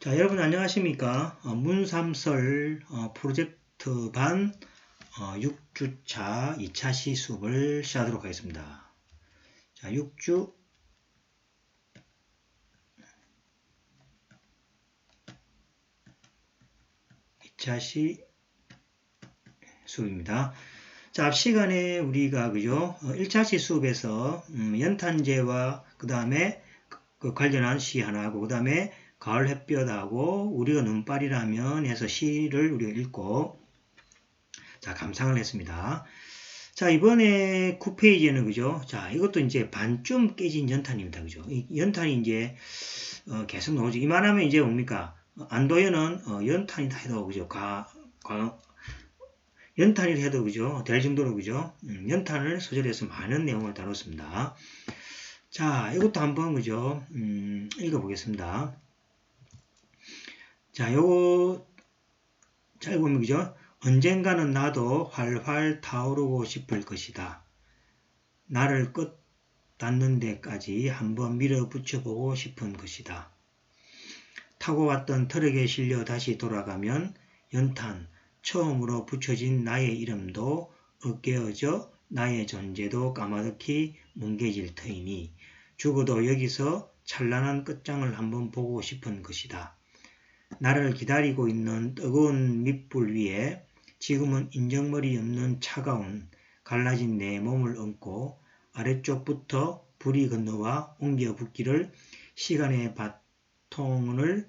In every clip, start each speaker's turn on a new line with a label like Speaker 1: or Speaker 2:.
Speaker 1: 자, 여러분 안녕하십니까? 문삼설 프로젝트 반 6주차 2차 시수업을 시작하도록 하겠습니다. 자, 6주 2차 시수업입니다. 자, 앞 시간에 우리가 그죠? 1차 시수업에서 연탄재와 그 다음에 그 관련한 시 하나 하고 그 다음에 가을 햇볕하고 우리가 눈발이라면 해서 시를 우리가 읽고 자 감상을 했습니다. 자 이번에 9페이지에는 그죠? 자 이것도 이제 반쯤 깨진 연탄입니다. 그죠? 이 연탄이 이제 계속 나오죠. 이만하면 이제 뭡니까? 안도연은 연탄이다 해도 그죠? 연탄이라 해도 그죠? 될 정도로 그죠? 연탄을 소절해서 많은 내용을 다뤘습니다. 자 이것도 한번 그죠? 읽어보겠습니다. 자, 요거 잘 보면 그죠? 언젠가는 나도 활활 타오르고 싶을 것이다. 나를 끝 닿는 데까지 한번 밀어붙여 보고 싶은 것이다. 타고 왔던 트럭에 실려 다시 돌아가면 연탄 처음으로 붙여진 나의 이름도 으깨어져 나의 존재도 까마득히 뭉개질 터이니 죽어도 여기서 찬란한 끝장을 한번 보고 싶은 것이다. 나를 기다리고 있는 뜨거운 밑불 위에 지금은 인정머리 없는 차가운 갈라진 내 몸을 얹고 아래쪽부터 불이 건너와 옮겨 붙기를 시간의 바통을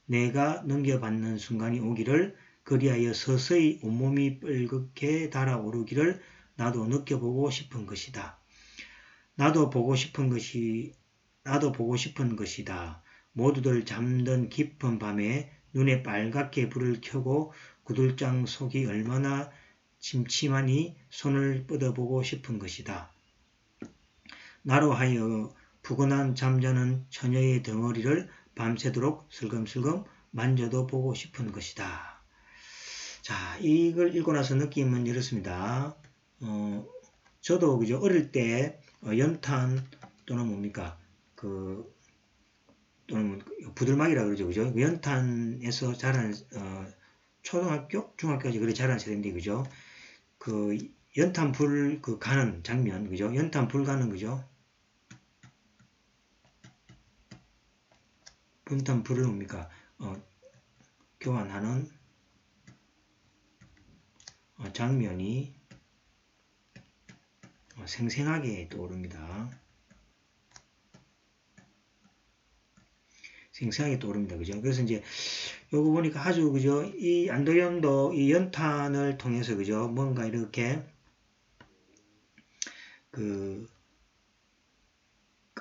Speaker 1: 내가 넘겨받는 순간이 오기를 그리하여 서서히 온몸이 뻘겋게 달아오르기를 나도 느껴보고 싶은 것이다. 나도 보고 싶은 것이다. 모두들 잠든 깊은 밤에 눈에 빨갛게 불을 켜고 구들장 속이 얼마나 침침하니 손을 뻗어보고 싶은 것이다. 나로 하여 푸근한 잠자는 처녀의 덩어리를 밤새도록 슬금슬금 만져도 보고 싶은 것이다. 자, 이걸 읽고 나서 느낌은 이렇습니다. 저도 그죠 어릴 때 연탄 또는 뭡니까 또는 부들막이라 그러죠. 그죠? 연탄에서 자란, 초등학교? 중학교까지 그래 자란 세대인데, 그죠? 그, 연탄 불, 가는 장면, 그죠? 연탄 불 가는, 그죠? 연탄 불을 뭡니까? 교환하는, 장면이, 생생하게 떠오릅니다. 생생하게 떠오릅니다. 그죠? 그래서 이제, 요거 보니까 아주, 그죠? 이 안도연도 이 연탄을 통해서, 그죠? 뭔가 이렇게,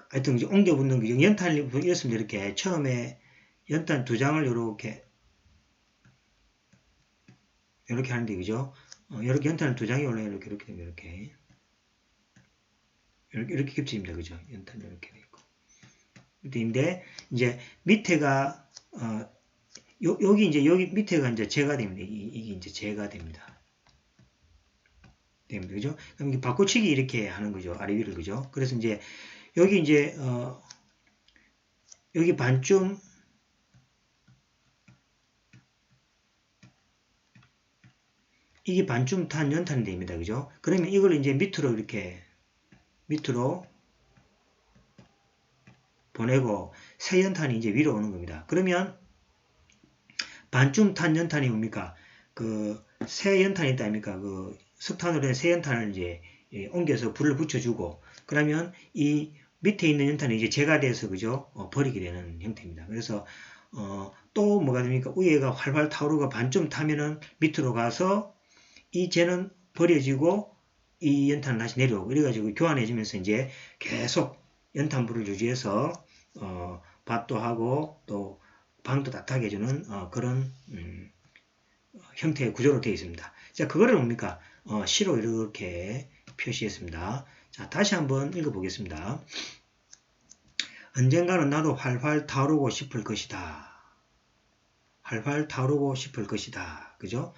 Speaker 1: 하여튼, 그죠? 옮겨 붙는, 그죠? 연탄을 이랬습니다. 이렇게. 처음에 연탄 두 장을 이렇게 하는데, 그죠? 이렇게 연탄을 두 장이 올라요. 이렇게 되면 이렇게 겹칩니다. 그죠? 연탄 이렇게 돼 있고. 근데, 이제, 밑에가, 여기 밑에가 이제 재가 됩니다. 이게 이제 재가 됩니다. 그죠? 그럼 바꿔치기 이렇게 하는 거죠. 아래 위를, 그죠? 그래서 이제, 여기 이제, 여기 반쯤, 이게 반쯤 탄 연탄이 됩니다. 그죠? 그러면 이걸 이제 밑으로 보내고, 새 연탄이 이제 위로 오는 겁니다. 그러면, 반쯤 탄 연탄이 뭡니까? 새 연탄이 있다 아닙니까? 석탄으로 된 새 연탄을 이제 옮겨서 불을 붙여주고, 그러면 이 밑에 있는 연탄이 이제 재가 돼서, 그죠? 버리게 되는 형태입니다. 그래서, 또 뭐가 됩니까? 위에가 활활 타오르고 반쯤 타면은 밑으로 가서 이 재는 버려지고 이 연탄은 다시 내려오고, 이래가지고 교환해주면서 이제 계속 연탄불을 유지해서, 밭도 하고 또 방도 따뜻하게 해주는 그런 형태의 구조로 되어 있습니다. 자, 그거를 뭡니까? 시로 이렇게 표시했습니다. 자, 다시 한번 읽어보겠습니다. 언젠가는 나도 활활 타오르고 싶을 것이다. 활활 타오르고 싶을 것이다. 그죠?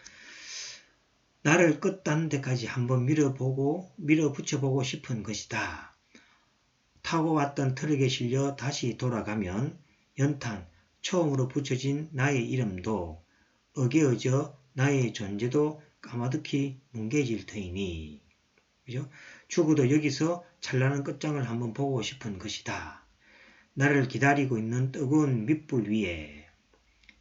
Speaker 1: 나를 끝 닿는 데까지 한번 밀어붙여보고 싶은 것이다. 타고 왔던 트럭에 실려 다시 돌아가면 연탄 처음으로 붙여진 나의 이름도 어게어져 나의 존재도 까마득히 뭉개질 터이니. 그죠? 죽어도 여기서 찬란한 끝장을 한번 보고 싶은 것이다. 나를 기다리고 있는 뜨거운 밑불 위에.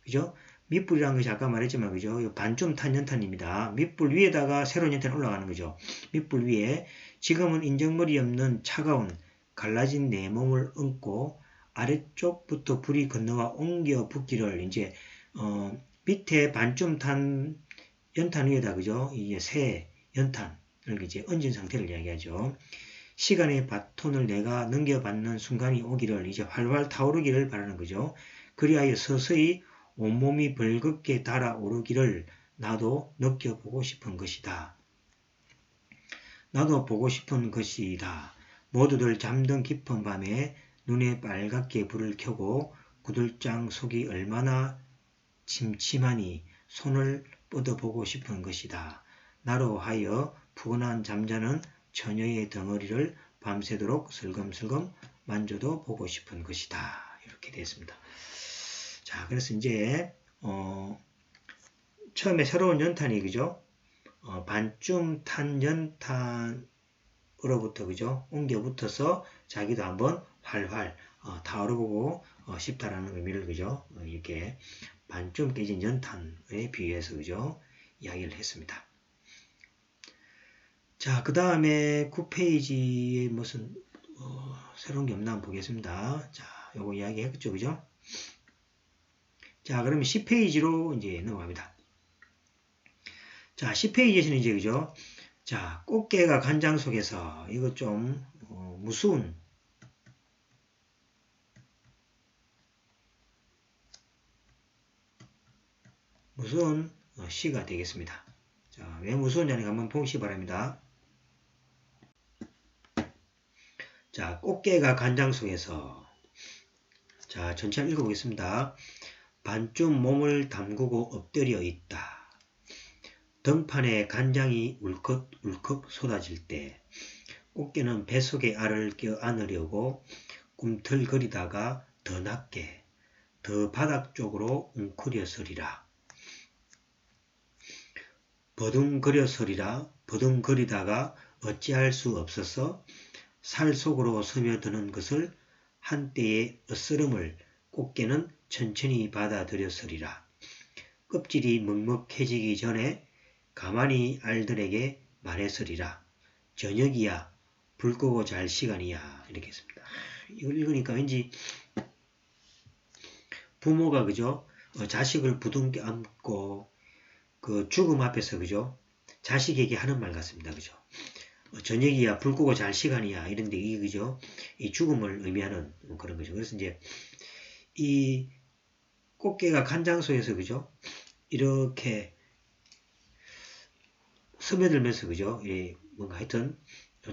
Speaker 1: 그죠? 밑불이라는 것이 아까 말했지만, 그죠? 반쯤 탄 연탄입니다. 밑불 위에다가 새로운 연탄이 올라가는 거죠. 밑불 위에 지금은 인정머리 없는 차가운 갈라진 내 몸을 얹고 아래쪽부터 불이 건너와 옮겨 붓기를 이제 밑에 반쯤 탄 연탄 위에다, 그죠? 이제 새 연탄을 이제 얹은 상태를 이야기하죠. 시간의 바톤을 내가 넘겨받는 순간이 오기를, 이제 활활 타오르기를 바라는 거죠. 그리하여 서서히 온몸이 벌겋게 달아오르기를 나도 느껴보고 싶은 것이다. 나도 보고 싶은 것이다. 모두들 잠든 깊은 밤에 눈에 빨갛게 불을 켜고 구들장 속이 얼마나 침침하니 손을 뻗어보고 싶은 것이다. 나로 하여 푸근한 잠자는 처녀의 덩어리를 밤새도록 슬금슬금 만져도 보고 싶은 것이다. 이렇게 되었습니다. 자, 그래서 이제 처음에 새로운 연탄이, 그죠? 반쯤 탄 연탄으로부터, 그죠? 옮겨 붙어서 자기도 한번 활활 타오르고 싶다라는 의미를, 그죠? 이렇게 반쯤 깨진 연탄에 비유해서, 그죠? 이야기를 했습니다. 자, 그 다음에 9페이지에 무슨 새로운 게 없나 한번 보겠습니다. 자, 요거 이야기했죠, 그죠? 자, 그러면 10페이지로 이제 넘어갑니다. 자, 10페이지에서는 이제, 그죠? 자, 꽃게가 간장 속에서, 이거 좀, 무서운 시가 되겠습니다. 자, 왜 무서운지 한번 보시기 바랍니다. 자, 꽃게가 간장 속에서. 자, 전체 읽어보겠습니다. 반쯤 몸을 담그고 엎드려 있다. 등판에 간장이 울컥울컥 쏟아질 때 꽃게는 뱃속에 알을 껴안으려고 꿈틀거리다가 더 낮게, 더 바닥 쪽으로 웅크려서리라. 버둥거리다가 어찌할 수 없어서 살 속으로 스며드는 것을 한때의 어스름을 꽃게는 천천히 받아들였으리라. 껍질이 먹먹해지기 전에 가만히 알들에게 말했으리라. 저녁이야. 불 끄고 잘 시간이야. 이렇게 했습니다. 이걸 읽으니까 왠지 부모가, 그죠? 자식을 부둥켜 안고 그 죽음 앞에서, 그죠? 자식에게 하는 말 같습니다. 그죠? 저녁이야. 불 끄고 잘 시간이야. 이런데 이게, 그죠? 이 죽음을 의미하는 그런 거죠. 그래서 이제 이 꽃게가 간장소에서, 그죠? 이렇게 스며들면서, 그죠? 뭔가 하여튼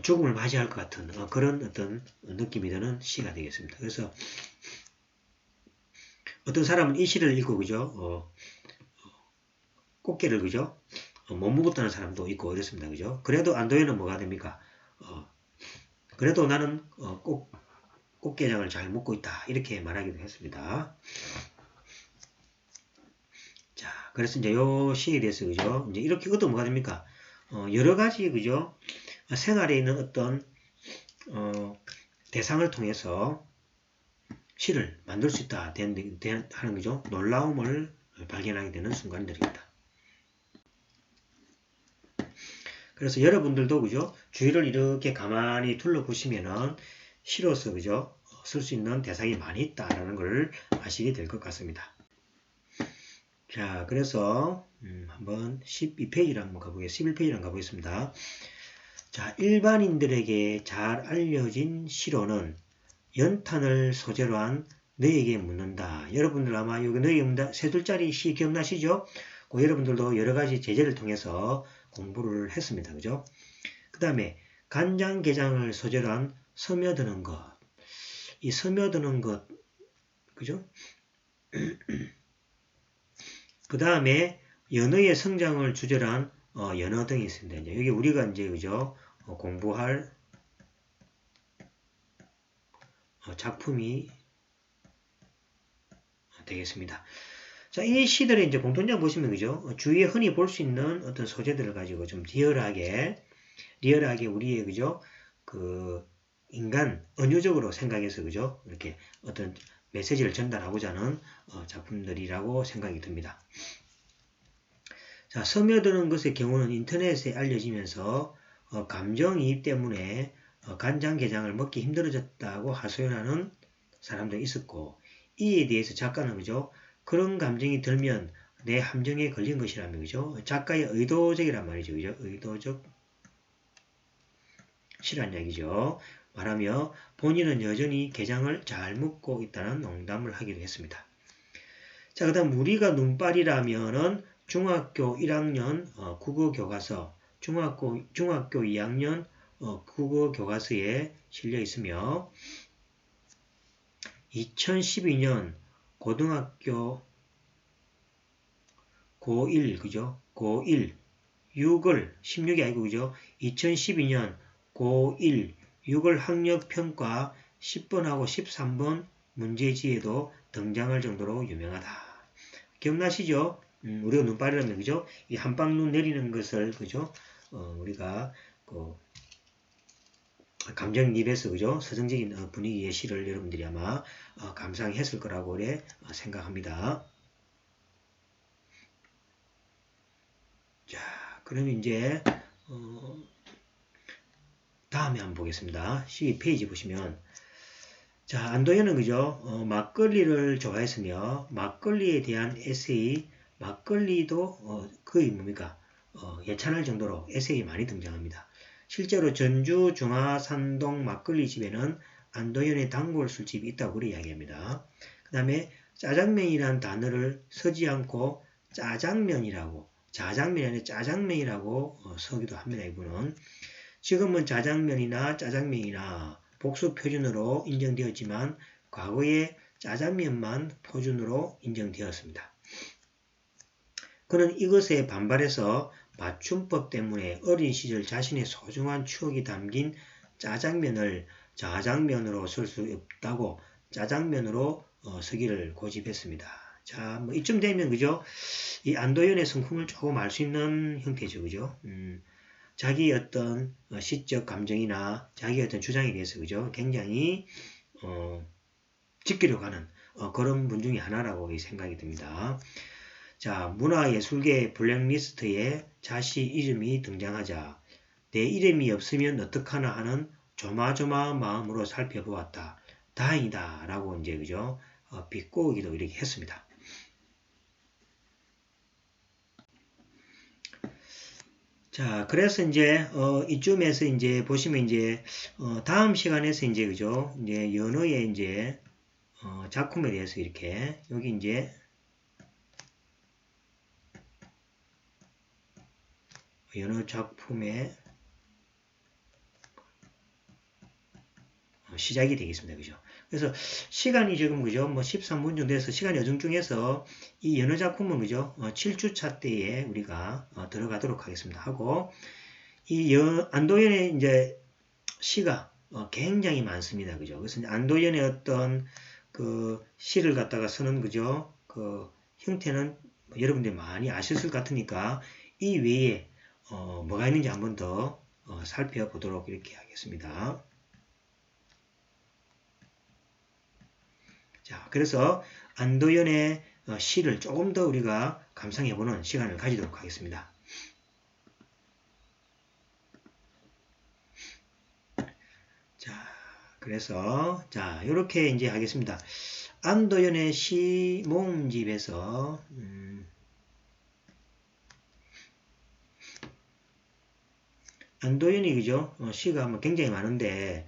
Speaker 1: 죽음을 맞이할 것 같은 그런 어떤 느낌이 드는 시가 되겠습니다. 그래서 어떤 사람은 이 시를 읽고, 그죠? 꽃게를, 그죠? 못 먹었다는 사람도 있고 이렇습니다. 그죠? 그래도 안도에는 뭐가 됩니까? 그래도 나는 꽃게장을 잘 먹고 있다. 이렇게 말하기도 했습니다. 자, 그래서 이제 요 시에 대해서, 그죠? 이제 이렇게 얻으면 뭐가 됩니까? 여러 가지, 그죠? 생활에 있는 어떤 대상을 통해서 시를 만들 수 있다 하는, 거죠. 놀라움을 발견하게 되는 순간들입니다. 그래서 여러분들도, 그죠? 주위를 이렇게 가만히 둘러보시면은 시로서, 그죠? 쓸 수 있는 대상이 많이 있다라는 걸 아시게 될 것 같습니다. 자, 그래서 한번 12페이지를 한번 가보겠습니다. 11페이지를 한번 가보겠습니다. 자, 일반인들에게 잘 알려진 시로는 연탄을 소재로 한 너에게 묻는다. 여러분들 아마 여기 너에게 묻는다 세 줄짜리 시 기억나시죠? 여러분들도 여러 가지 제재를 통해서 공부를 했습니다. 그죠? 그 다음에 간장게장을 소재로 한 스며드는 것. 이 스며드는 것, 그죠? 그 다음에 연어의 성장을 주제로 한 연어 등이 있습니다. 이제 여기 우리가 이제, 그죠? 공부할 작품이 되겠습니다. 자, 이 시들의 이제 공통점 보시면 그죠? 주위에 흔히 볼 수 있는 어떤 소재들을 가지고 좀 리얼하게 우리의 그죠? 그 인간 언어적으로 생각해서 그죠? 이렇게 어떤 메시지를 전달하고자 하는 작품들이라고 생각이 듭니다. 자, 스며드는 것의 경우는 인터넷에 알려지면서 감정이입 때문에 간장게장을 먹기 힘들어졌다고 하소연하는 사람도 있었고, 이에 대해서 작가는 그죠? 그런 감정이 들면 내 함정에 걸린 것이라며 그죠? 작가의 의도적이란 말이죠. 그죠? 의도적 실한 얘기죠. 말하며 본인은 여전히 게장을 잘 먹고 있다는 농담을 하기도 했습니다. 자, 그 다음 우리가 눈발이라면은 중학교 1학년 국어 교과서, 중학교 2학년 국어 교과서에 실려 있으며 2012년 고등학교 고1 그죠? 고1 6월 16이 아니고 그죠? 2012년 고1 6월 학력평가 10번하고 13번 문제지에도 등장할 정도로 유명하다. 기억나시죠? 우리가 눈발이라면 그죠? 이 한방눈 내리는 것을 그죠? 우리가 그 감정이입해서 그죠? 서정적인 분위기의 시를 여러분들이 아마 감상했을 거라고 그래 생각합니다. 자, 그러면 이제 다음에 한번 보겠습니다. 시 페이지 보시면 자, 안도현은 그죠? 막걸리를 좋아했으며 막걸리에 대한 에세이, 막걸리도 거의 뭡니까? 예찬할 정도로 에세이 많이 등장합니다. 실제로 전주 중화산동 막걸리 집에는 안도현의 단골 술집이 있다고 그렇게 이야기합니다. 그 다음에 짜장면이라는 단어를 쓰지 않고 짜장면이라고, 자장면이 아니라 짜장면이라고 쓰기도 합니다. 이분은. 지금은 자장면이나 짜장면이나 복수 표준으로 인정되었지만 과거에 짜장면만 표준으로 인정되었습니다. 그는 이것에 반발해서 맞춤법 때문에 어린 시절 자신의 소중한 추억이 담긴 짜장면을 자장면으로 쓸 수 없다고 짜장면으로 쓰기를 고집했습니다. 자, 뭐 이쯤 되면 그죠? 이 안도현의 성품을 조금 알 수 있는 형태죠, 그죠? 자기 어떤 시적 감정이나 자기 어떤 주장에 대해서 그죠? 굉장히 지키려고 하는 그런 분 중에 하나라고 생각이 듭니다. 자, 문화예술계 블랙리스트에 자시 이름이 등장하자 내 이름이 없으면 어떡하나 하는 조마조마한 마음으로 살펴보았다. 다행이다 라고 이제 그죠? 비꼬기도 이렇게 했습니다. 자, 그래서 이제 이쯤에서 이제 보시면 이제 다음 시간에서 이제 그죠? 이제 연어의 이제 작품에 대해서 이렇게 여기 이제 연어 작품의 시작이 되겠습니다. 그죠? 그래서 시간이 지금 그죠? 뭐 13분 정도 돼서 시간 여정 중에서 이 연어 작품은 그죠? 7주차 때에 우리가 들어가도록 하겠습니다. 하고 이 안도현의 이제 시가 굉장히 많습니다. 그죠? 그래서 안도현의 어떤 그 시를 갖다가 쓰는 그죠? 그 형태는 여러분들이 많이 아셨을 것 같으니까 이 외에 뭐가 있는지 한번 더 살펴보도록 이렇게 하겠습니다. 자, 그래서 안도현의 시를 조금 더 우리가 감상해보는 시간을 가지도록 하겠습니다. 자, 그래서 자, 이렇게 이제 하겠습니다. 안도현의 시 모음집에서 안도현이 그죠? 시가 뭐 굉장히 많은데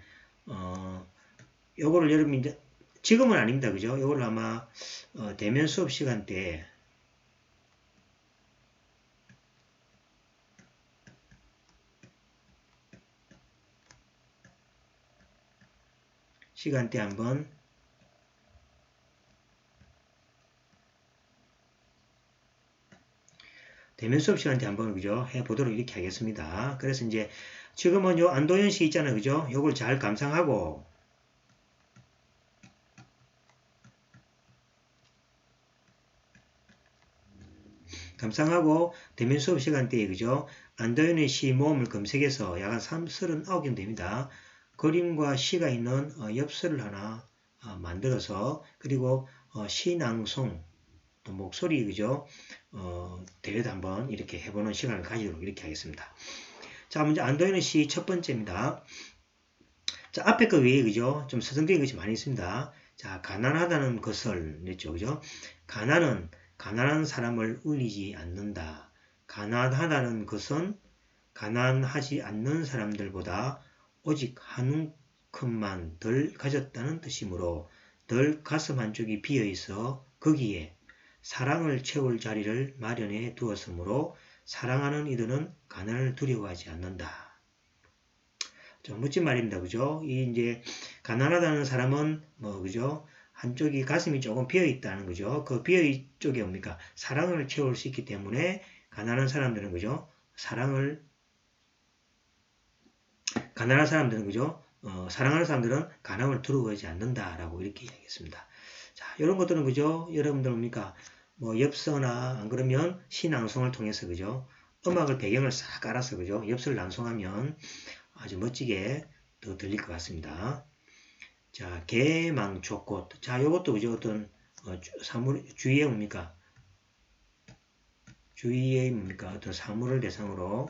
Speaker 1: 요거를 여러분 이제 지금은 아닙니다. 그죠? 요걸 아마 대면 수업 시간 때 한번 대면 수업 시간 때 한번 그죠? 해보도록 이렇게 하겠습니다. 그래서 이제 지금은 요 안도현 씨 있잖아요. 그죠? 요걸 잘 감상하고 감상하고 대면 수업 시간대에 그죠? 안도현의 시 모음을 검색해서 약 한 39개 됩니다. 그림과 시가 있는 엽서를 하나 만들어서 그리고 시낭송 또 목소리 그죠? 대회도 한번 이렇게 해보는 시간을 가지도록 이렇게 하겠습니다. 자, 먼저 안도현의 시 첫 번째입니다. 자, 앞에 거 외에 그죠? 좀 서정적인 것이 많이 있습니다. 자, 가난하다는 것을 냈죠. 그죠? 가난은 가난한 사람을 울리지 않는다. 가난하다는 것은 가난하지 않는 사람들보다 오직 한 움큼만 덜 가졌다는 뜻이므로 덜 가슴 한쪽이 비어 있어 거기에 사랑을 채울 자리를 마련해 두었으므로 사랑하는 이들은 가난을 두려워하지 않는다. 좀 멋진 말입니다. 그죠? 이 이제 가난하다는 사람은 그죠? 한쪽이 가슴이 조금 비어 있다는 거죠. 그 비어 있 쪽이 뭡니까? 사랑을 채울 수 있기 때문에 가난한 사람들은 그죠? 가난한 사람들은 그죠? 사랑하는 사람들은 가난을 두려워하지 않는다라고 이렇게 이야기했습니다. 자, 이런 것들은 그죠? 여러분들 뭡니까? 엽서나 안 그러면 시낭송을 통해서 그죠? 음악을 배경을 싹 깔아서 그죠? 엽서를 낭송하면 아주 멋지게 더 들릴 것 같습니다. 자, 개망초꽃. 자, 요것도 그죠? 어떤 주위에 뭡니까? 주위에 뭡니까? 어떤 사물을 대상으로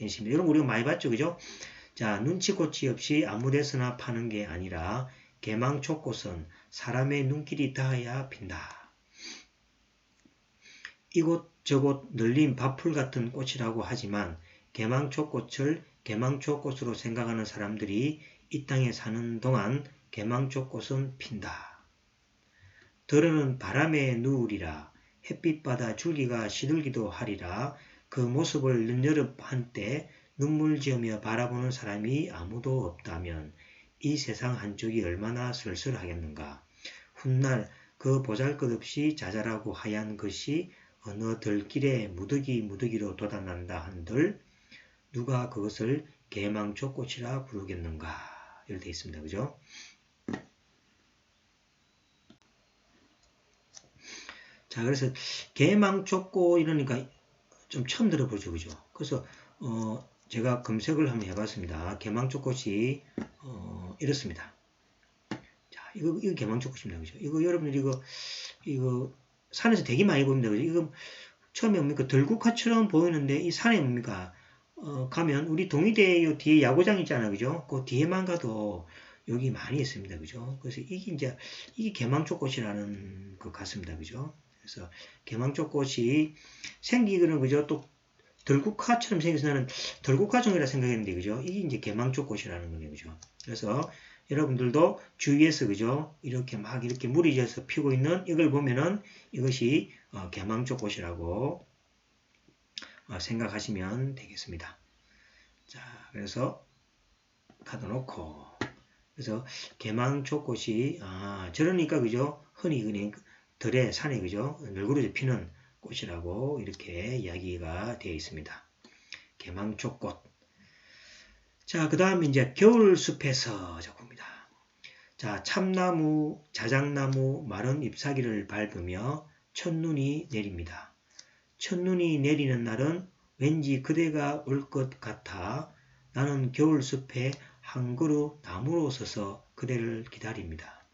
Speaker 1: 했습니다. 이런 거 우리가 많이 봤죠, 그죠? 자, 눈치코치 없이 아무데서나 파는 게 아니라 개망초꽃은 사람의 눈길이 닿아야 핀다. 이곳저곳 널린 밥풀 같은 꽃이라고 하지만 개망초꽃을 개망초꽃으로 생각하는 사람들이 이 땅에 사는 동안 개망초꽃은 핀다. 더러는 바람에 누우리라. 햇빛받아 줄기가 시들기도 하리라. 그 모습을 늦여름 한때 눈물 지으며 바라보는 사람이 아무도 없다면 이 세상 한쪽이 얼마나 쓸쓸하겠는가. 훗날 그 보잘것없이 자잘하고 하얀 것이 어느 들길에 무더기로 돋아난다 한들 누가 그것을 개망초꽃이라 부르겠는가. 이렇게 되어 있습니다. 그죠? 자, 그래서 개망초꽃 이러니까 좀 처음 들어보죠. 그죠? 그래서 제가 검색을 한번 해봤습니다. 개망초꽃이 이렇습니다. 자, 이거 개망초꽃입니다. 그죠? 이거 여러분들 이거 산에서 되게 많이 보입니다. 그죠? 이거 처음에 뭡니까? 들국화처럼 보이는데 이 산에 뭡니까? 가면 우리 동의대 요 뒤에 야구장 있잖아요. 그죠? 그 뒤에만 가도 여기 많이 있습니다. 그죠? 그래서 이게 개망초꽃이라는 것 같습니다. 그죠? 그래서 개망초꽃이 생기기는 그죠? 또 들국화처럼 생겨서 나는 들국화종이라 생각했는데 그죠? 이게 이제 개망초꽃이라는 거네요. 그죠? 그래서 여러분들도 주위에서 그죠? 이렇게 막 이렇게 물이 져서 피고 있는 이걸 보면은 이것이 개망초꽃이라고 생각하시면 되겠습니다. 자, 그래서 가둬놓고 그래서 개망초꽃이 저러니까 그죠? 흔히 그냥 들에 산에 그죠? 널브러져 피는 꽃이라고 이렇게 이야기가 되어 있습니다. 개망초꽃. 자, 그 다음 이제 겨울숲에서 적습니다. 자, 참나무, 자작나무, 마른 잎사귀를 밟으며 첫눈이 내립니다. 첫눈이 내리는 날은 왠지 그대가 올 것 같아 나는 겨울숲에 한 그루 나무로 서서 그대를 기다립니다.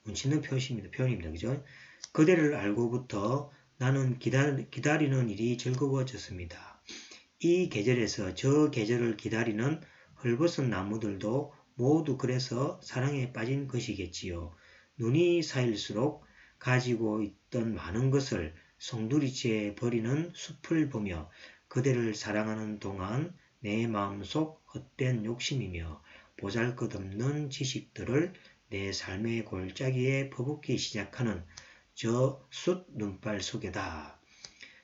Speaker 1: 운치는 표현입니다. 그죠? 그대를 알고부터 나는 기다리는 일이 즐거워졌습니다. 이 계절에서 저 계절을 기다리는 헐벗은 나무들도 모두 그래서 사랑에 빠진 것이겠지요. 눈이 쌓일수록 가지고 있던 많은 것을 송두리째 버리는 숲을 보며 그대를 사랑하는 동안 내 마음속 헛된 욕심이며 보잘것없는 지식들을 내 삶의 골짜기에 퍼붓기 시작하는 저 숫 눈발 속에다.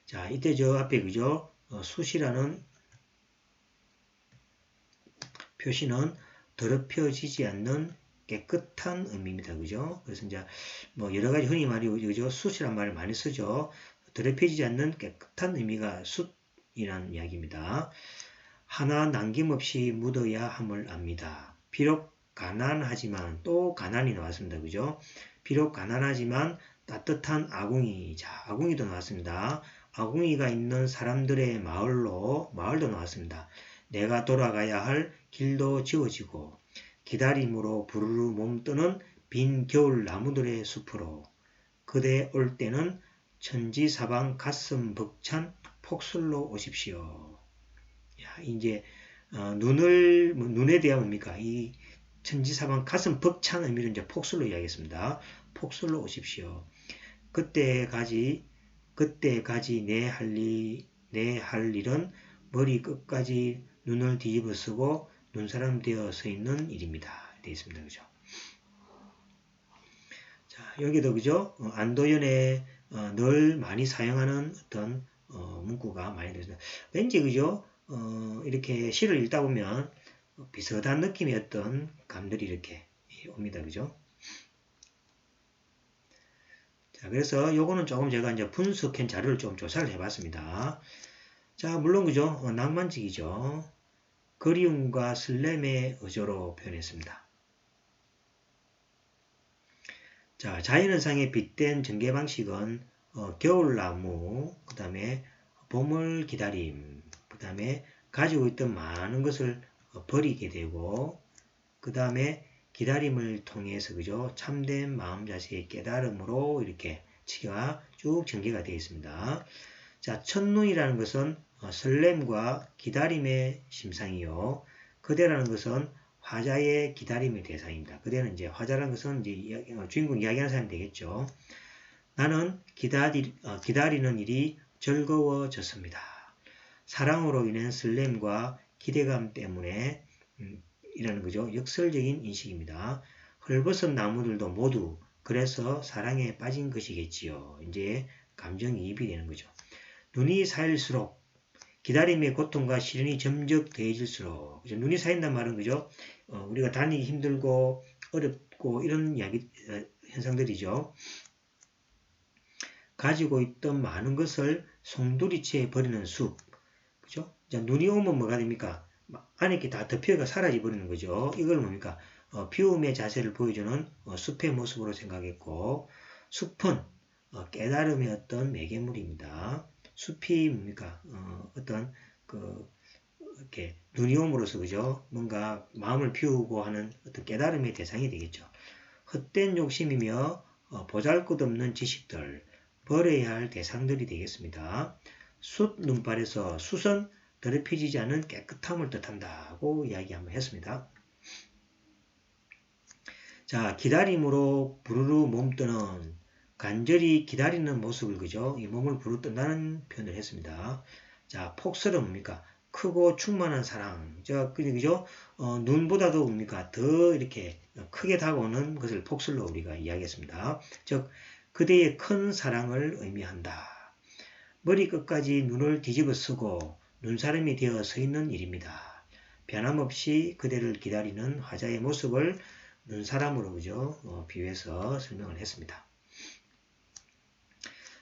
Speaker 1: 자, 이때 저 앞에 그죠? 숫이라는 표시는 더럽혀지지 않는 깨끗한 의미입니다. 그죠? 그래서 이제 여러 가지 흔히 그죠? 숫이란 말을 많이 쓰죠. 더럽혀지지 않는 깨끗한 의미가 숫이라는 이야기입니다. 하나 남김없이 묻어야 함을 압니다. 비록 가난하지만 또 가난이 나왔습니다. 그죠? 비록 가난하지만 따뜻한 아궁이. 자, 아궁이도 나왔습니다. 아궁이가 있는 사람들의 마을도 나왔습니다. 내가 돌아가야 할 길도 지워지고 기다림으로 부르르 몸뜨는 빈 겨울 나무들의 숲으로 그대 올 때는 천지사방 가슴 벅찬 폭설로 오십시오. 야, 이제 눈에 대한 뭡니까? 이 천지사방 가슴 벅찬 의미를 이제 폭설로 이야기했습니다. 폭설로 오십시오. 그때까지 내 할 일은 머리 끝까지 눈을 뒤집어 쓰고 눈사람 되어 서 있는 일입니다. 되어 있습니다. 그죠? 자, 여기도 그죠? 안도연에 늘 많이 사용하는 어떤 문구가 많이 들어있습니다. 왠지 그죠? 이렇게 시를 읽다 보면 비슷한 느낌의 어떤 감들이 이렇게 옵니다. 그죠? 자, 그래서 요거는 조금 제가 이제 분석한 자료를 좀 조사를 해봤습니다. 자, 물론 그죠? 낭만적이죠. 그리움과 설렘의 어조로 표현했습니다. 자, 자연현상에 빗댄 전개 방식은 겨울나무, 그 다음에 봄을 기다림, 그 다음에 가지고 있던 많은 것을 버리게 되고, 그 다음에 기다림을 통해서 그죠? 참된 마음 자세의 깨달음으로 이렇게 치가 쭉 전개가 되어 있습니다. 자, 첫눈이라는 것은 설렘과 기다림의 심상이요. 그대라는 것은 화자의 기다림의 대상입니다. 그대는 이제 화자라는 것은 이제 주인공 이야기하는 사람이 되겠죠. 나는 기다리는 일이 즐거워졌습니다. 사랑으로 인한 설렘과 기대감 때문에 이라는 거죠. 역설적인 인식입니다. 헐벗은 나무들도 모두 그래서 사랑에 빠진 것이겠지요. 이제 감정이입이 되는 거죠. 눈이 쌓일수록 기다림의 고통과 시련이 점점 더해질수록 그죠? 눈이 쌓인단 말은 그죠? 우리가 다니기 힘들고 어렵고 이런 현상들이죠. 가지고 있던 많은 것을 송두리째 버리는 숲. 그죠? 자, 눈이 오면 뭐가 됩니까? 안에 게 다 덮여가 사라져 버리는 거죠. 이걸 뭡니까? 비움의 자세를 보여주는 숲의 모습으로 생각했고, 숲은 깨달음의 어떤 매개물입니다. 숲이 뭡니까? 어떤 이렇게 눈이 옴으로써 그죠? 뭔가 마음을 비우고 하는 어떤 깨달음의 대상이 되겠죠. 헛된 욕심이며 보잘것없는 지식들, 버려야 할 대상들이 되겠습니다. 숯 눈발에서 숯은 더럽혀지지 않은 깨끗함을 뜻한다고 이야기 한번 했습니다. 자, 기다림으로 부르르 몸뜨는 간절히 기다리는 모습을 그죠? 이 몸을 부르르 뜬다는 표현을 했습니다. 자, 폭설은 뭡니까? 크고 충만한 사랑. 그죠? 눈보다도 뭡니까? 더 이렇게 크게 다가오는 것을 폭설로 우리가 이야기했습니다. 즉, 그대의 큰 사랑을 의미한다. 머리 끝까지 눈을 뒤집어 쓰고 눈사람이 되어 서 있는 일입니다. 변함없이 그대를 기다리는 화자의 모습을 눈사람으로 그죠? 비유해서 설명을 했습니다.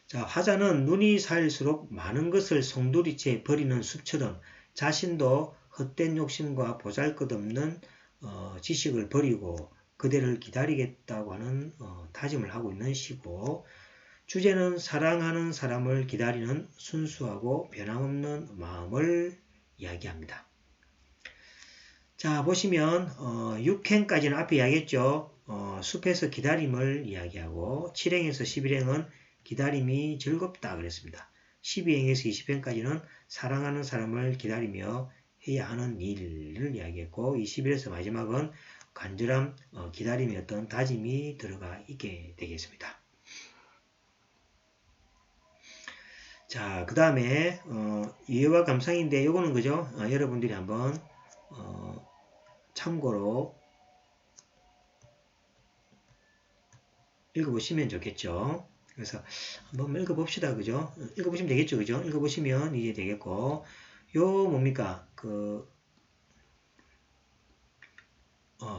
Speaker 1: 자, 화자는 눈이 쌓일수록 많은 것을 송두리째 버리는 숲처럼 자신도 헛된 욕심과 보잘것없는 지식을 버리고 그대를 기다리겠다고 하는 다짐을 하고 있는 시고, 주제는 사랑하는 사람을 기다리는 순수하고 변함없는 마음을 이야기합니다. 자, 보시면 6행까지는 앞에 이야기했죠. 숲에서 기다림을 이야기하고 7행에서 11행은 기다림이 즐겁다 그랬습니다. 12행에서 20행까지는 사랑하는 사람을 기다리며 해야 하는 일을 이야기했고 21에서 마지막은 간절한 기다림의 어떤 다짐이 들어가 있게 되겠습니다. 자, 그 다음에 이해와 감상인데 요거는 그죠? 여러분들이 한번 참고로 읽어보시면 좋겠죠. 그래서 한번 읽어봅시다. 그죠? 읽어보시면 되겠죠. 그죠? 읽어보시면 이제 되겠고, 요 뭡니까?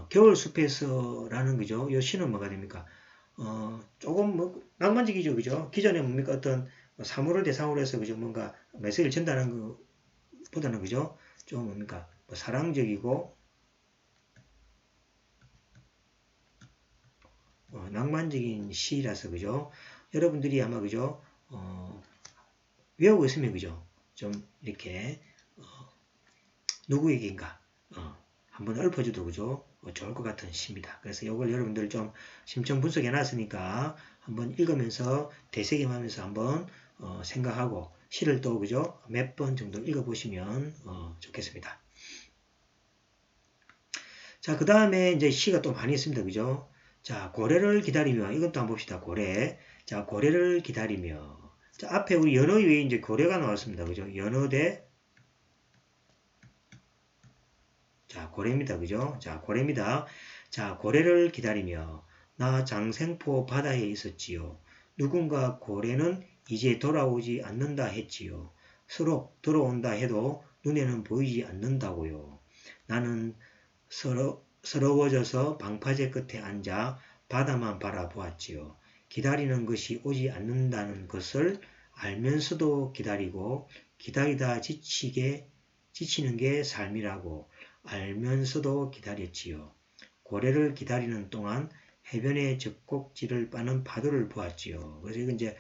Speaker 1: 겨울 숲에서라는 그죠? 요 시는 뭐가 됩니까? 조금 낭만적이죠. 그죠? 기존에 뭡니까? 어떤 사물을 대상으로 해서 그죠? 뭔가 메시지를 전달하는 것보다는 그죠? 좀 뭡니까? 사랑적이고, 낭만적인 시라서 그죠? 여러분들이 아마 그죠? 외우고 있으면 그죠? 좀 이렇게 누구 얘기인가 한번 읊어줘도 그죠? 좋을 것 같은 시입니다. 그래서 이걸 여러분들 좀 심층 분석해 놨으니까 한번 읽으면서 되새김하면서 한번 생각하고 시를 또 그죠? 몇 번 정도 읽어보시면 좋겠습니다. 자, 그 다음에 이제 시가 또 많이 있습니다. 그죠? 자, 고래를 기다리며, 이것도 한번 봅시다. 고래. 자, 고래를 기다리며. 자, 앞에 우리 연어 위에 이제 고래가 나왔습니다. 그죠? 연어 대, 자, 고래입니다. 그죠? 자, 고래입니다. 자, 고래를 기다리며, 나 장생포 바다에 있었지요. 누군가 고래는 이제 돌아오지 않는다 했지요. 서로 돌아온다 해도 눈에는 보이지 않는다고요. 나는 서러워져서 방파제 끝에 앉아 바다만 바라보았지요. 기다리는 것이 오지 않는다는 것을 알면서도 기다리고 기다리다 지치는 게 삶이라고 알면서도 기다렸지요. 고래를 기다리는 동안 해변의 젖꼭지를 빠는 파도를 보았지요. 그래서 이건 이제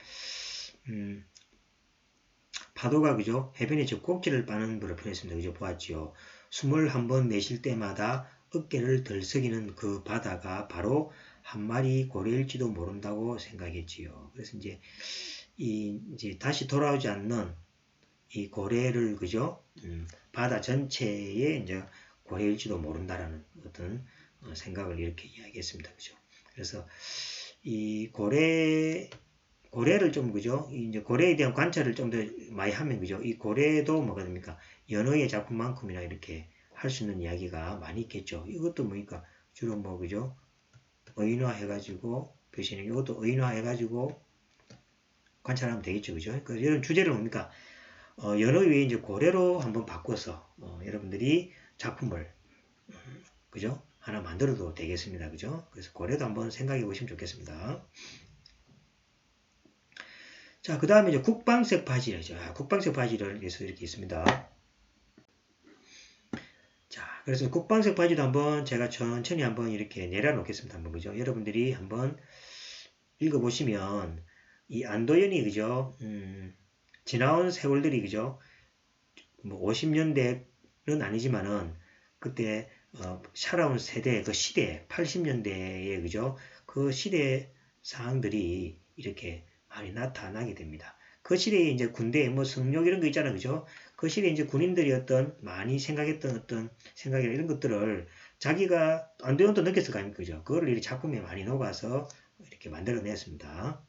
Speaker 1: 파도가 그죠? 해변의 젖꼭지를 빠는 거를 표현했습니다. 그죠? 보았지요. 숨을 한번 내쉴 때마다 어깨를 들썩이는 그 바다가 바로 한 마리 고래일지도 모른다고 생각했지요. 그래서 이제 다시 돌아오지 않는 이 고래를 그죠? 바다 전체에 이제 고래일지도 모른다라는 어떤 생각을 이렇게 이야기했습니다. 그죠? 그래서 이 고래를 좀 그죠? 이제 고래에 대한 관찰을 좀 더 많이 하면 그죠? 이 고래도 뭐가 됩니까? 연어의 작품만큼이나 이렇게 할 수 있는 이야기가 많이 있겠죠. 이것도 뭐니까 주로 뭐 그죠? 의인화 해가지고 표시는 이것도 의인화 해가지고 관찰하면 되겠죠. 그죠? 그러니까 이런 주제를 뭡니까? 연어 위에 이제 고래로 한번 바꿔서 여러분들이 작품을 그죠? 하나 만들어도 되겠습니다. 그죠? 그래서 고래도 한번 생각해 보시면 좋겠습니다. 자, 그 다음에 이제 국방색 바지죠. 국방색 바지를 위해서 이렇게 있습니다. 자, 그래서 국방색 바지도 한번 제가 천천히 한번 이렇게 내려놓겠습니다. 한번 그죠? 여러분들이 한번 읽어보시면 이 안도현이 그죠? 지나온 세월들이 그죠? 뭐 50년대는 아니지만은 그때 살아온 세대 그 시대 80년대에 그죠? 그 시대 사항들이 이렇게 많이 나타나게 됩니다. 그 시대에 이제 군대 뭐 성역 이런 거 있잖아요. 그죠? 그 시대에 이제 군인들이 많이 생각했던 어떤 생각이나 이런 것들을 자기가 안도현도 느꼈을 거 아닙니까? 그죠? 그거를 이렇게 작품에 많이 녹아서 이렇게 만들어냈습니다.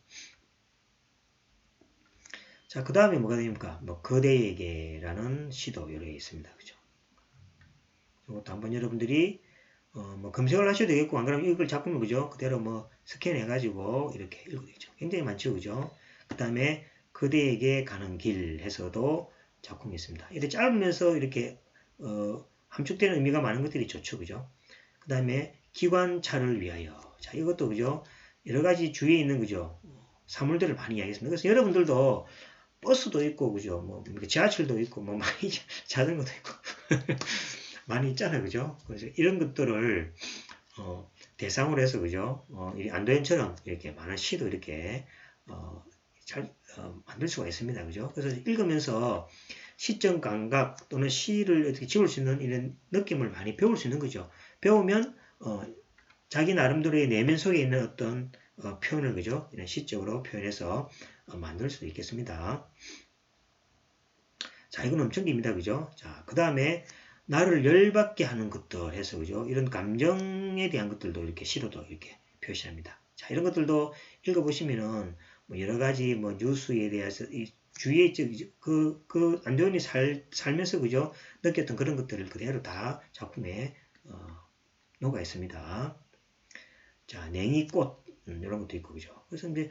Speaker 1: 자, 그 다음에 뭐가 됩니까? 뭐, 그대에게라는 시도 여러 개 있습니다. 그죠? 이것도 한번 여러분들이, 뭐, 검색을 하셔도 되겠고, 안 그러면 이걸 작품을, 그죠? 그대로 뭐, 스캔해가지고, 이렇게 읽어도 되죠. 굉장히 많죠. 그죠? 그 다음에, 그대에게 가는 길 해서도 작품이 있습니다. 이렇게 짧으면서 이렇게, 함축되는 의미가 많은 것들이 좋죠. 그죠? 그 다음에, 기관차를 위하여. 자, 이것도, 그죠? 여러 가지 주위에 있는, 그죠? 사물들을 많이 이야기했습니다. 그래서 여러분들도 버스도 있고, 그죠? 뭐, 지하철도 있고, 뭐, 많이, 자전거도 있고, 많이 있잖아요. 그죠? 그래서 이런 것들을, 대상으로 해서, 그죠? 이 안도현처럼 이렇게 많은 시도 이렇게, 잘, 만들 수가 있습니다. 그죠? 그래서 읽으면서 시점 감각 또는 시를 어떻게 지울 수 있는 이런 느낌을 많이 배울 수 있는 거죠. 배우면, 자기 나름대로의 내면 속에 있는 어떤 표현을 그죠? 이런 시적으로 표현해서 만들 수도 있겠습니다. 자, 이건 엄청 깁니다. 그죠? 자, 그 다음에 나를 열받게 하는 것들 해서 그죠? 이런 감정에 대한 것들도 이렇게 시로도 이렇게 표시합니다. 자, 이런 것들도 읽어보시면은 뭐 여러 가지 뭐 뉴스에 대해서 이 주위에 그 안도현이 살면서 그죠? 느꼈던 그런 것들을 그대로 다 작품에 녹아 있습니다. 자, 냉이꽃 이런 것도 있고 그죠. 그래서 이제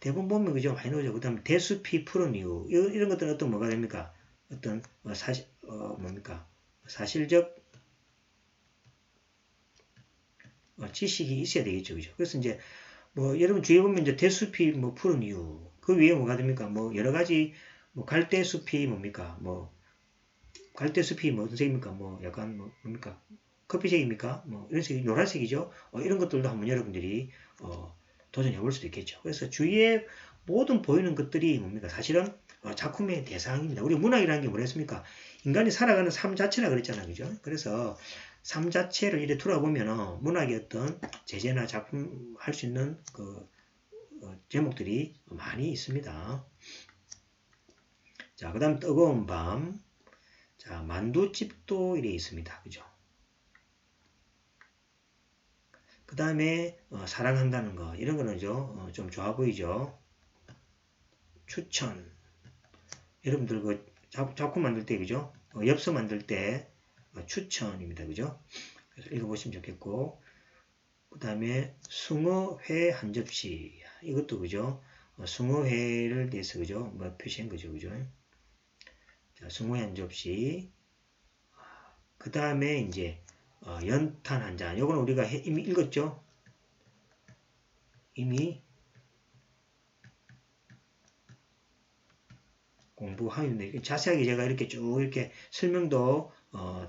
Speaker 1: 대부분 보면 그죠 많이 나오죠. 그다음 대숲이 푸른 이유 이런 것들은 어떤 뭐가 됩니까? 어떤 뭡니까? 사실적 지식이 있어야 되겠죠, 그죠. 그래서 이제 뭐 여러분 주위에 보면 이제 대숲이 뭐 푸른 이유 그 위에 뭐가 됩니까? 뭐 여러 가지 뭐 갈대숲이 뭡니까? 뭐 갈대숲이 뭐 무슨 색입니까? 뭐 약간 뭐 뭡니까? 커피색입니까? 뭐 이런 색이 노란색이죠. 이런 것들도 한번 여러분들이 도전해 볼 수도 있겠죠. 그래서 주위에 모든 보이는 것들이 뭡니까? 사실은 작품의 대상입니다. 우리 문학이라는 게 뭐랬습니까? 인간이 살아가는 삶 자체라 그랬잖아요. 그죠? 그래서 삶 자체를 이렇게 돌아보면 문학의 어떤 제재나 작품 할 수 있는 그 제목들이 많이 있습니다. 자, 그 다음 뜨거운 밤. 자, 만두집도 이래 있습니다. 그죠? 그 다음에 사랑한다는 거 이런 거는 좀 좋아 보이죠. 추천. 여러분들 그 작품 만들 때 그죠? 엽서 만들 때 추천입니다. 그죠? 그래서 읽어보시면 좋겠고 그 다음에 숭어회 한 접시 이것도 그죠? 숭어회를 대해서 그죠? 뭐 표시한 거죠. 그죠? 자, 숭어회 한 접시 그 다음에 이제 연탄 한 잔. 요거는 우리가 이미 읽었죠? 이미 공부하는데 자세하게 제가 이렇게 쭉 이렇게 설명도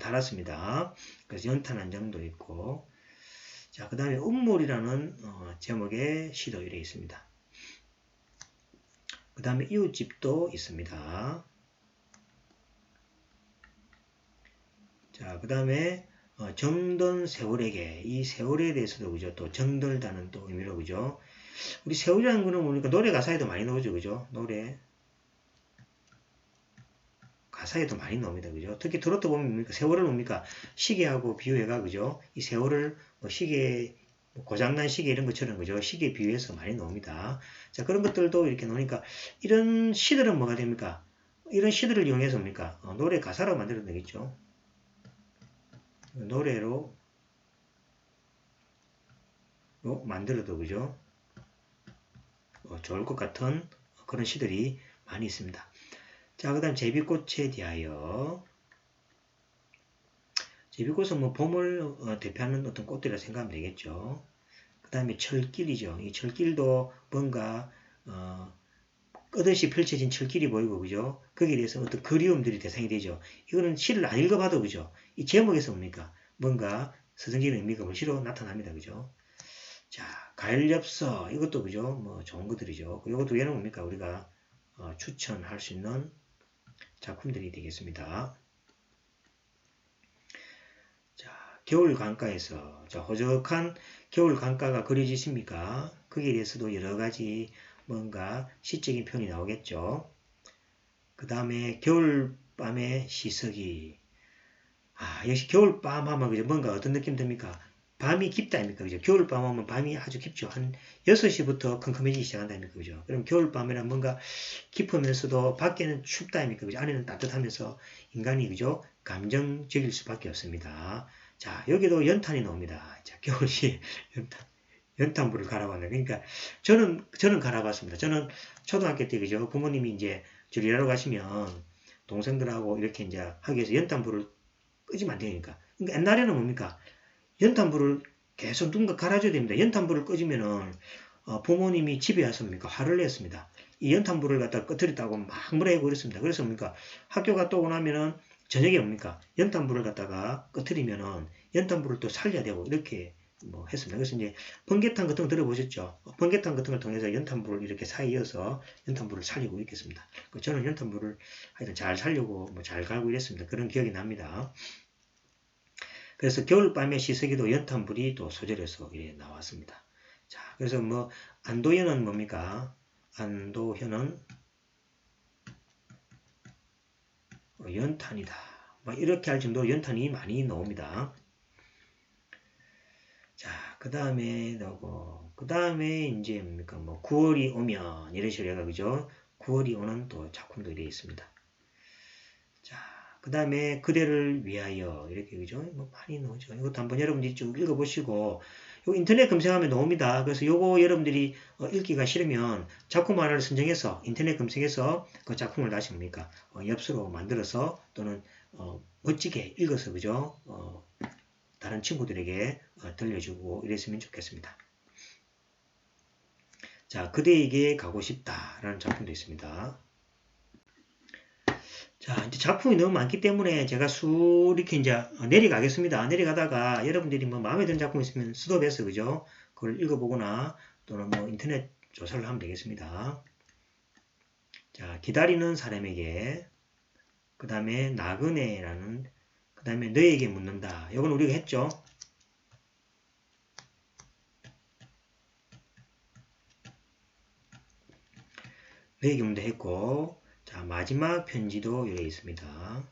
Speaker 1: 달았습니다. 그래서 연탄 한 장도 있고 자, 그 다음에 음물이라는 제목의 시도 이래 있습니다. 그 다음에 이웃집도 있습니다. 자, 그 다음에 정든 세월에게 이 세월에 대해서도 그죠? 또 정들다는 또 의미로 그죠? 우리 세월이라는 거는 뭡니까? 노래 가사에도 많이 나오죠. 그죠? 노래 가사에도 많이 나옵니다. 그죠? 특히 트로트 보면 뭡니까? 세월을 뭡니까? 시계하고 비유해가 그죠? 이 세월을 시계 고장난 시계 이런 것처럼 그죠? 시계 비유해서 많이 나옵니다. 자, 그런 것들도 이렇게 나오니까 이런 시들은 뭐가 됩니까? 이런 시들을 이용해서 뭡니까? 노래 가사로 만들어도 되겠죠. 노래로 만들어도 그죠? 좋을 것 같은 그런 시들이 많이 있습니다. 자, 그 다음 제비꽃에 대하여 제비꽃은 뭐 봄을 대표하는 어떤 꽃들이라 생각하면 되겠죠. 그 다음에 철길이죠. 이 철길도 뭔가 끝없이 펼쳐진 철길이 보이고 그죠? 거기에 대해서 어떤 그리움들이 대상이 되죠. 이거는 시를 안 읽어봐도 그죠? 이 제목에서 뭡니까? 뭔가 서정적인 의미가 물시로 나타납니다. 그죠? 자, 가을엽서 이것도 그죠? 뭐 좋은 것들이죠. 이것도 얘는 뭡니까? 우리가 추천할 수 있는 작품들이 되겠습니다. 자, 겨울 강가에서 자, 호적한 겨울 강가가 그려지십니까? 거기에 대해서도 여러 가지 뭔가 시적인 표현이 나오겠죠. 그 다음에 겨울밤의 시석이 역시 겨울밤 하면 그죠? 뭔가 어떤 느낌 듭니까? 밤이 깊다 아닙니까? 그죠? 겨울밤 하면 밤이 아주 깊죠. 한 6시부터 컴컴해지기 시작한다 아닙니까? 그죠? 그럼 겨울밤이란 뭔가 깊으면서도 밖에는 춥다 아닙니까? 그죠? 안에는 따뜻하면서 인간이 그죠? 감정적일 수밖에 없습니다. 자, 여기도 연탄이 나옵니다. 자, 겨울시 연탄불을 갈아봤네. 그러니까 저는 갈아봤습니다. 저는 초등학교 때 그죠? 부모님이 이제 저를 일하러 가시면 동생들하고 이렇게 이제 하기 위해서 연탄불을 끄지면 안 되니까. 그러니까 옛날에는 뭡니까? 연탄불을 계속 누군가 갈아줘야 됩니다. 연탄불을 끄지면은 부모님이 집에 와서 뭡니까? 화를 냈습니다. 이 연탄불을 갖다 꺼뜨렸다고 막 뭐라 하고 그랬습니다. 그래서 뭡니까? 학교 갔다 오고 나면은 저녁에 뭡니까? 연탄불을 갖다가 꺼뜨리면은 연탄불을 또 살려야 되고 이렇게 뭐 했습니다. 그래서 이제 번개탄 같은 거 들어보셨죠? 번개탄 같은 걸 통해서 연탄불을 이렇게 사이어서 연탄불을 살리고 있겠습니다. 저는 연탄불을 하여튼 잘 살려고 뭐 잘 갈고 이랬습니다. 그런 기억이 납니다. 그래서 겨울밤의 시석에도 연탄불이 또 소절해서 나왔습니다. 자, 그래서 뭐 안도현은 뭡니까? 안도현은 연탄이다. 막 이렇게 할 정도로 연탄이 많이 나옵니다. 자, 그 다음에 나오고, 그 다음에 이제 뭡니까? 뭐 9월이 오면 이런 식으로 해가 그죠? 9월이 오는 또 작품도 되어 있습니다. 자, 그 다음에 그대를 위하여 이렇게 그죠? 뭐 많이 나오죠. 이것도 한번 여러분들이 쭉 읽어보시고 요 인터넷 검색하면 나옵니다. 그래서 요거 여러분들이 읽기가 싫으면 작품 하나를 선정해서 인터넷 검색해서 그 작품을 다시 뭡니까? 엽서로 만들어서 또는 멋지게 읽어서 그죠? 다른 친구들에게 들려주고 이랬으면 좋겠습니다. 자, 그대에게 가고 싶다라는 작품도 있습니다. 자, 이제 작품이 너무 많기 때문에 제가 이렇게 이제 내려가겠습니다. 내려가다가 여러분들이 뭐 마음에 드는 작품 있으면 스톱해서 그죠? 그걸 읽어보거나 또는 뭐 인터넷 조사를 하면 되겠습니다. 자, 기다리는 사람에게, 그 다음에 나그네라는, 그 다음에 너에게 묻는다. 이건 우리가 했죠. 너에게 묻는다 했고, 자, 마지막 편지도 여기 있습니다.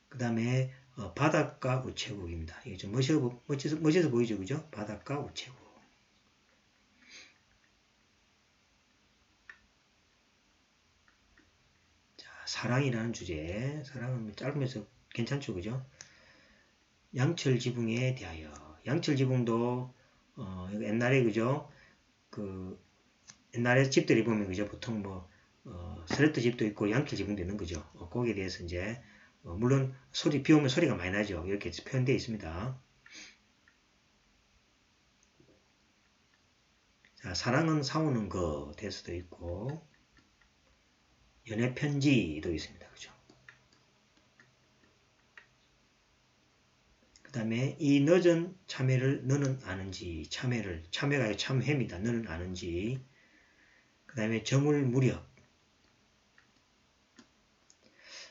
Speaker 1: 그 다음에 바닷가 우체국입니다. 이게 좀 멋져서 보이죠, 그죠? 바닷가 우체국. 자, 사랑이라는 주제. 사랑은 짧으면서 괜찮죠, 그죠? 양철 지붕에 대하여. 양철 지붕도 옛날에 그죠? 그 옛날에 집들이 보면 그죠? 보통 뭐 스레트 집도 있고 양철 지붕도 있는 거죠. 거기에 대해서 이제 물론 비 오면 소리가 많이 나죠. 이렇게 표현되어 있습니다. 자, 사랑은 사오는 것 대수도 있고 연애 편지도 있습니다. 그죠? 그 다음에 이 늦은 참회를 너는 아는지 참회가 참회입니다. 너는 아는지 그 다음에 저물 무렵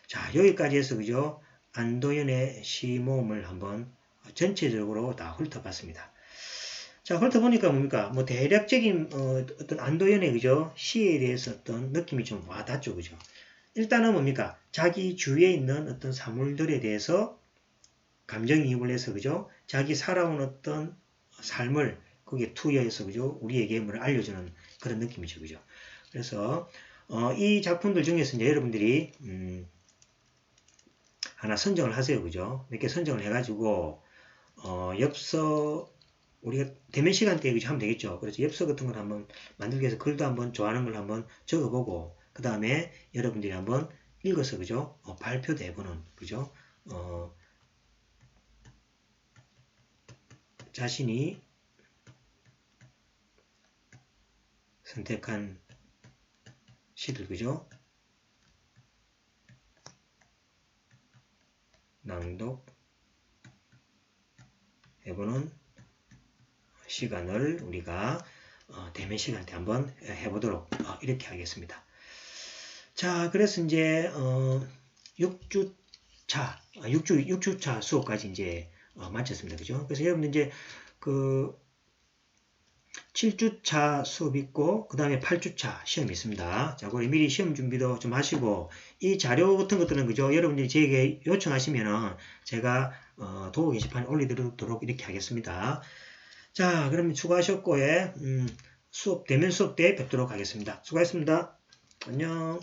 Speaker 1: 자 여기까지 해서 그죠? 안도연의 시 모음을 한번 전체적으로 다 훑어봤습니다. 자 훑어보니까 뭡니까? 뭐 대략적인 어떤 안도연의 그죠? 시에 대해서 어떤 느낌이 좀 와닿죠. 그죠? 일단은 뭡니까? 자기 주위에 있는 어떤 사물들에 대해서 감정이입을 해서 그죠? 자기 살아온 어떤 삶을 거기에 투여해서 그죠? 우리에게 뭘 알려주는 그런 느낌이죠. 그죠? 그래서 이 작품들 중에서 이제 여러분들이 하나 선정을 하세요. 그죠? 몇 개 선정을 해가지고 엽서 우리가 대면 시간 때 하면 되겠죠. 그래서 엽서 같은 걸 한번 만들기 위해서 글도 한번 좋아하는 걸 한번 적어보고 그 다음에 여러분들이 한번 읽어서 그죠? 발표도 해보는 그죠? 자신이 선택한 시들 그죠? 낭독 해보는 시간을 우리가 대면 시간 때 한번 해보도록 이렇게 하겠습니다. 자, 그래서 이제 6주차 수업까지 이제 마쳤습니다. 그죠? 그래서 여러분들 이제 그 7주차 수업 있고 그 다음에 8주차 시험이 있습니다. 자, 그걸 미리 시험 준비도 좀 하시고 이 자료 같은 것들은 그죠? 여러분들이 저에게 요청하시면은 제가 도구 게시판에 올리도록 이렇게 하겠습니다. 자, 그러면 수고하셨고 대면 수업 때 뵙도록 하겠습니다. 수고하셨습니다. 안녕.